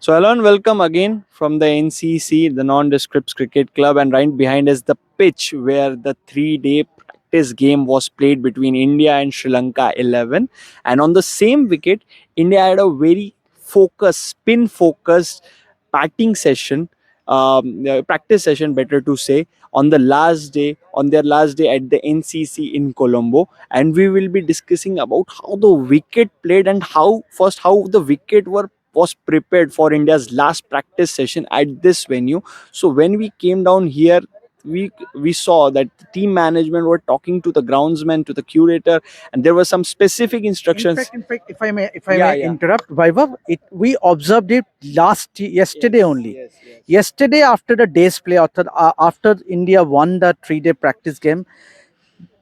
So, hello and welcome again from the NCC, the Nondescript Cricket Club, and right behind us the pitch where the 3 day practice game was played between India and Sri Lanka 11. And on the same wicket, India had a very focused, spin focused batting session, practice session, better to say, on their last day at the NCC in Colombo. And we will be discussing about how the wicket played and how the wicket was prepared for India's last practice session at this venue. So when we came down here, we saw that the team management were talking to the groundsman, to the curator, and there were some specific instructions. If I may Yeah, yeah. interrupt, Vaibhav, we observed it yesterday only. Yes. Yesterday, after the day's play, after India won the 3 day practice game,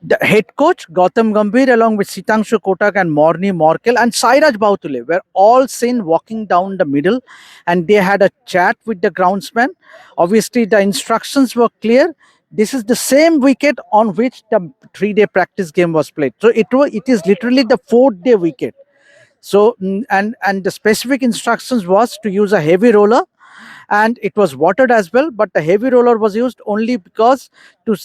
the head coach Gautam Gambhir, along with Sitangshu Kotak and Morni Morkel and Sairaj Bautule, were all seen walking down the middle, and they had a chat with the groundsman. Obviously, the instructions were clear. This is the same wicket on which the 3 day practice game was played. So it is literally the 4th day wicket. So and the specific instructions was to use a heavy roller, and it was watered as well, but the heavy roller was used only because to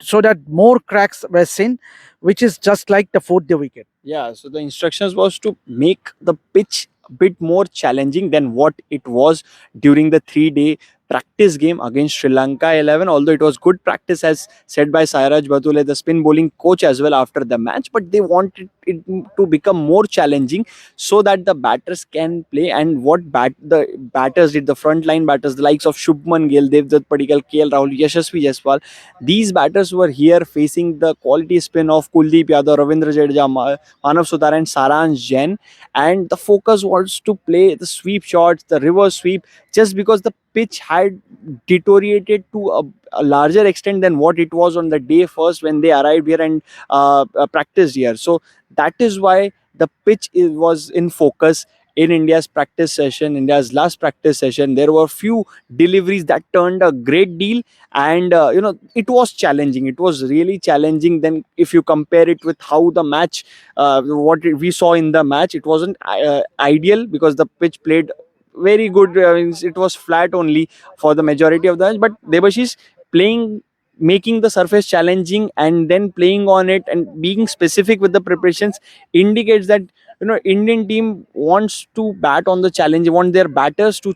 so that more cracks were seen, which is just like the 4th day wicket. Yeah, so the instructions was to make the pitch a bit more challenging than what it was during the 3 day practice game against Sri Lanka 11. Although it was good practice, as said by Sairaj Batule, the spin bowling coach, as well after the match, but they wanted it to become more challenging so that the batters can play. And the batters did, the frontline batters, the likes of Shubman Gill, Devdutt Padikkal, KL Rahul, Yashasvi Jaiswal, these batters were here facing the quality spin of Kuldeep Yadav, Ravindra Jadeja, Manav Sudhar and Saransh Jain, and the focus was to play the sweep shots, the reverse sweep, just because the pitch had deteriorated to a larger extent than what it was on the day first when they arrived here and practiced here. So that is why the pitch was in focus in India's practice session, India's last practice session. There were few deliveries that turned a great deal, and it was challenging. It was really challenging. Then, if you compare it with how the match, we saw in the match, it wasn't ideal because the pitch played very good. It was flat only for the majority of the match, but Debashish playing, making the surface challenging and then playing on it and being specific with the preparations indicates that Indian team wants to bat on the challenge, want their batters to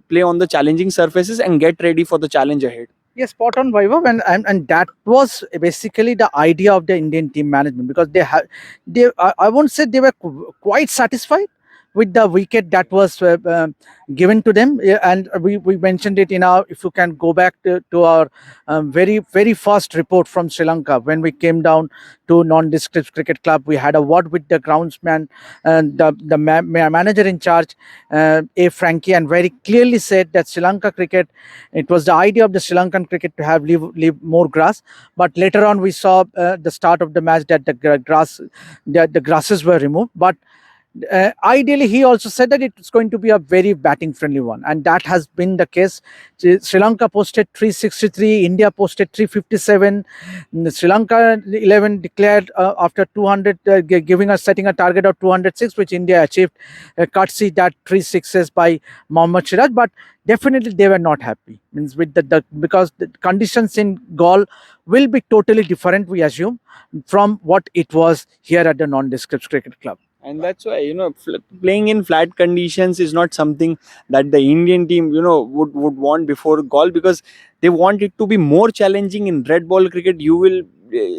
play on the challenging surfaces and get ready for the challenge ahead. Yes, spot on, Vaibhav, and that was basically the idea of the Indian team management, because I won't say they were quite satisfied with the wicket that was given to them. Yeah, and we mentioned it in our, if you can go back to our very first report from Sri Lanka, when we came down to Nondescript Cricket Club, we had a word with the groundsman and the manager in charge, A. Frankie, and very clearly said that Sri Lanka cricket, it was the idea of the Sri Lankan cricket to have leave more grass. But later on, we saw the start of the match that the grasses were removed. But ideally, he also said that it's going to be a very batting friendly one, and that has been the case. Sri Lanka posted 363, India posted 357. Sri Lanka 11 declared after 200, setting a target of 206, which India achieved, courtesy that 3 6s by Mohammad Siraj. But definitely they were not happy, means with the because the conditions in Gaul will be totally different, we assume, from what it was here at the Nondescript Cricket Club. And that's why playing in flat conditions is not something that the Indian team would want before goal, because they want it to be more challenging. In red ball cricket,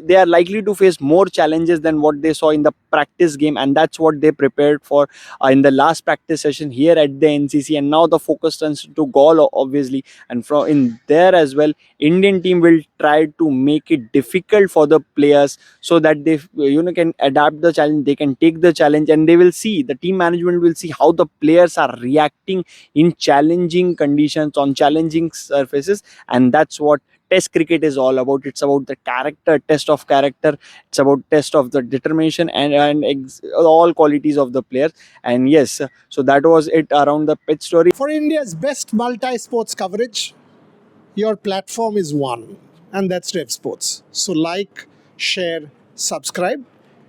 they are likely to face more challenges than what they saw in the practice game, and that's what they prepared for in the last practice session here at the NCC. And now the focus turns to goal, obviously, and from in there as well, Indian team will try to make it difficult for the players so that they can adapt the challenge, they can take the challenge, and the team management will see how the players are reacting in challenging conditions on challenging surfaces. And that's what test cricket is all about. It's about the test of character. It's about test of the determination and all qualities of the players. And yes, so that was it around the pitch story. For India's best multi-sports coverage, your platform is one, and that's Revsportz. So like, share, subscribe,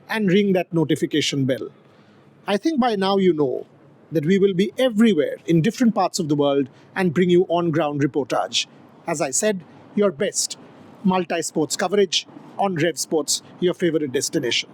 and ring that notification bell. I think by now you know that we will be everywhere in different parts of the world and bring you on-ground reportage. As I said, your best multi-sports coverage on Revsportz, your favorite destination.